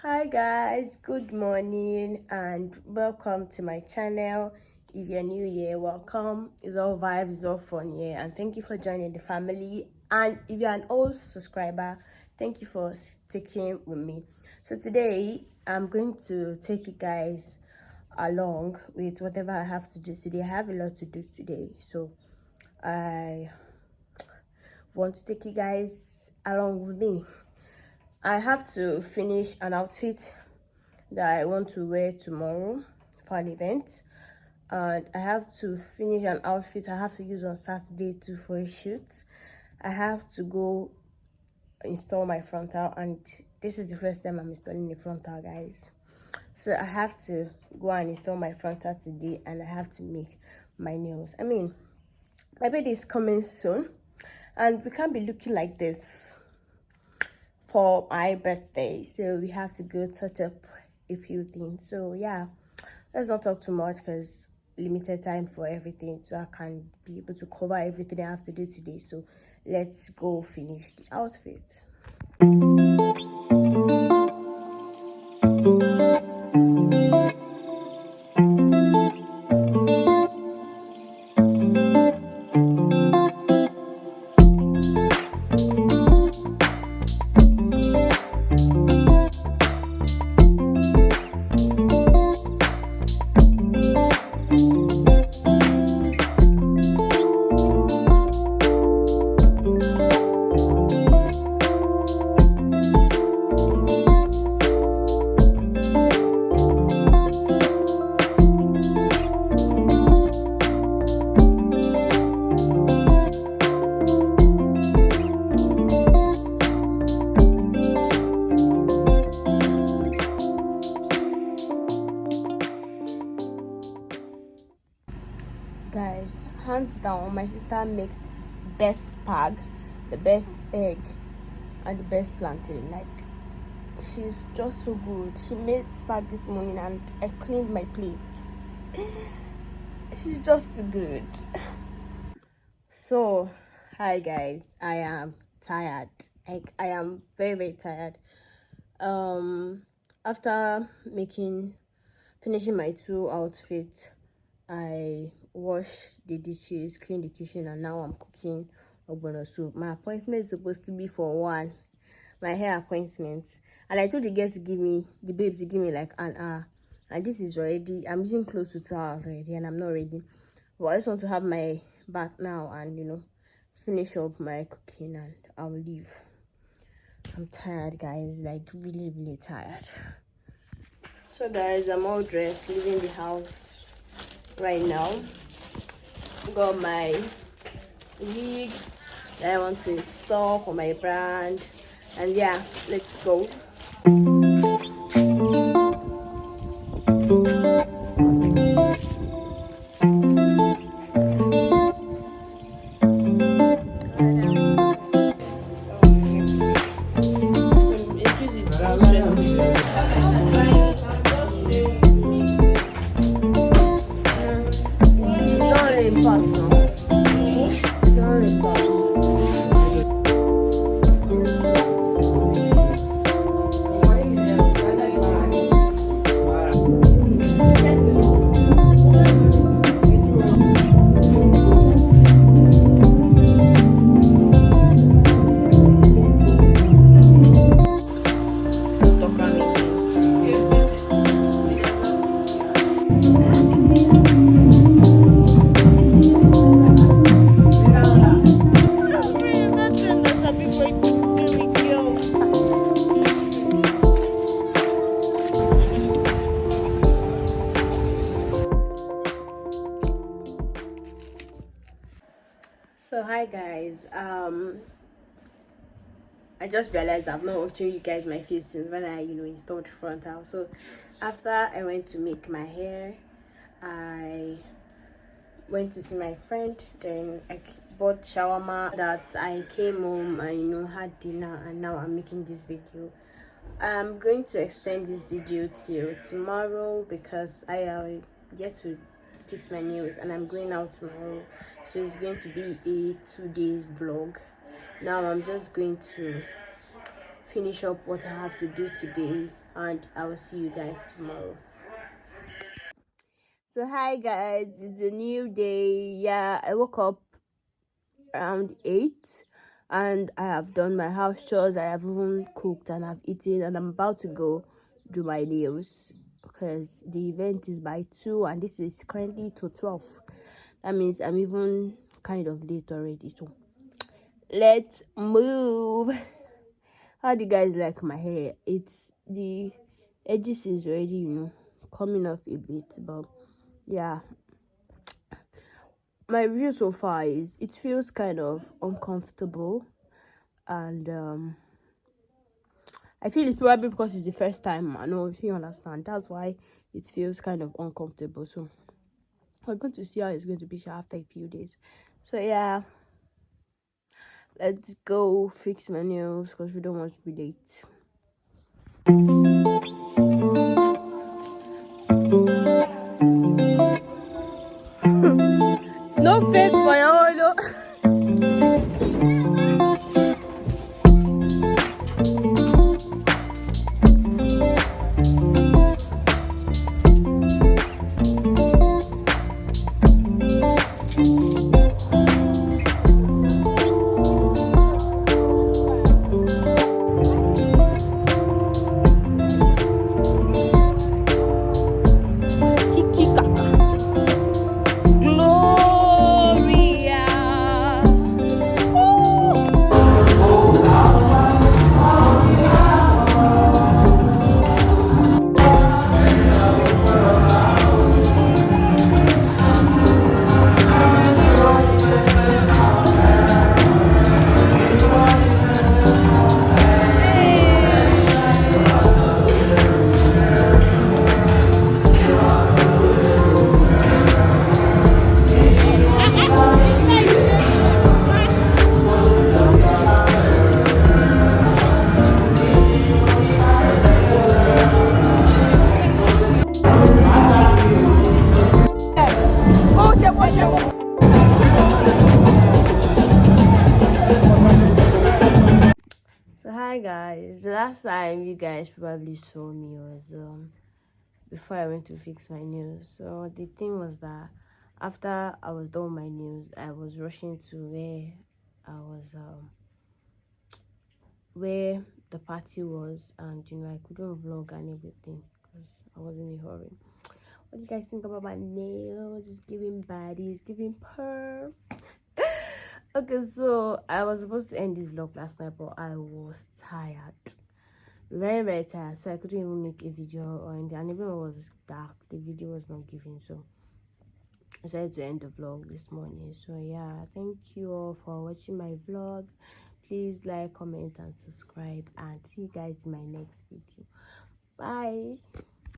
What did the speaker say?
Hi guys, good morning and welcome to my channel. If you're new here, welcome. It's all vibes, it's all fun here, and thank you for joining the family. And if you're an old subscriber, thank you for sticking with me. So today I'm going to take you guys along with whatever I have to do today. I have a lot to do today, so I want to take you guys along with me. I have to finish an outfit that I want to wear tomorrow for an event, and I have to finish an outfit I have to use on Saturday too for a shoot. I have to go install my frontal, and this is the first time I'm installing the frontal, guys. So I have to go and install my frontal today, and I have to make my nails. I mean, my birthday is coming soon, and we can't be looking like this for my birthday, so we have to go touch up a few things. So yeah, let's not talk too much because limited time for everything, so I can be able to cover everything I have to do today. So let's go finish the outfit. Guys, hands down, my sister makes this best spag, the best egg, and the best plantain. Like, she's just so good. She made spag this morning and I cleaned my plate. She's just too good. So hi guys, I am tired. I am very tired. After finishing my two outfits, I washed the dishes, cleaned the kitchen, and now I'm cooking ogbono soup. My appointment is supposed to be for 1, my hair appointment, and I told the girl to give me like an hour, and this is already, I'm using close to 2 hours already, and I'm not ready. But I just want to have my bath now and finish up my cooking, and I'll leave. I'm tired, guys, like really tired. So guys, I'm all dressed, leaving the house right now. Got my wig that I want to install for my brand, and yeah, let's go. So hi guys, I just realized I've not shown you guys my face since when I installed Frontal. So after I went to make my hair, I went to see my friend, then I bought shawarma, that I came home and had dinner, and now I'm making this video. I'm going to extend this video till tomorrow because I get to fix my nails and I'm going out tomorrow, so it's going to be a 2 days vlog. Now I'm just going to finish up what I have to do today, and I will see you guys tomorrow. So hi guys, it's a new day. Yeah, I woke up around 8 and I have done my house chores. I have even cooked and I've eaten, and I'm about to go do my nails because the event is by 2 and this is currently to 12. That means I'm even kind of late already. So let's move. How do you guys like my hair? It's the edges is already, coming off a bit, but yeah, my review so far is it feels kind of uncomfortable, and I feel it's probably because it's the first time. I know, if you understand, that's why it feels kind of uncomfortable. So we're going to see how it's going to be after a few days. So yeah, let's go fix my nails because we don't want to be late. No fake for your no. So hi guys, the last time you guys probably saw me was before I went to fix my nails. So the thing was that after I was done with my nails, I was rushing to where the party was, and I couldn't vlog and everything because I was in a hurry. What do you guys think about my nails? It's giving bodies, giving perm. Okay, so I was supposed to end this vlog last night, but I was tired, very very tired, so I couldn't even make a video or anything, and even though it was dark, the video was not giving, so I decided to end the vlog this morning. So yeah, thank you all for watching my vlog. Please like, comment and subscribe, and see you guys in my next video. Bye.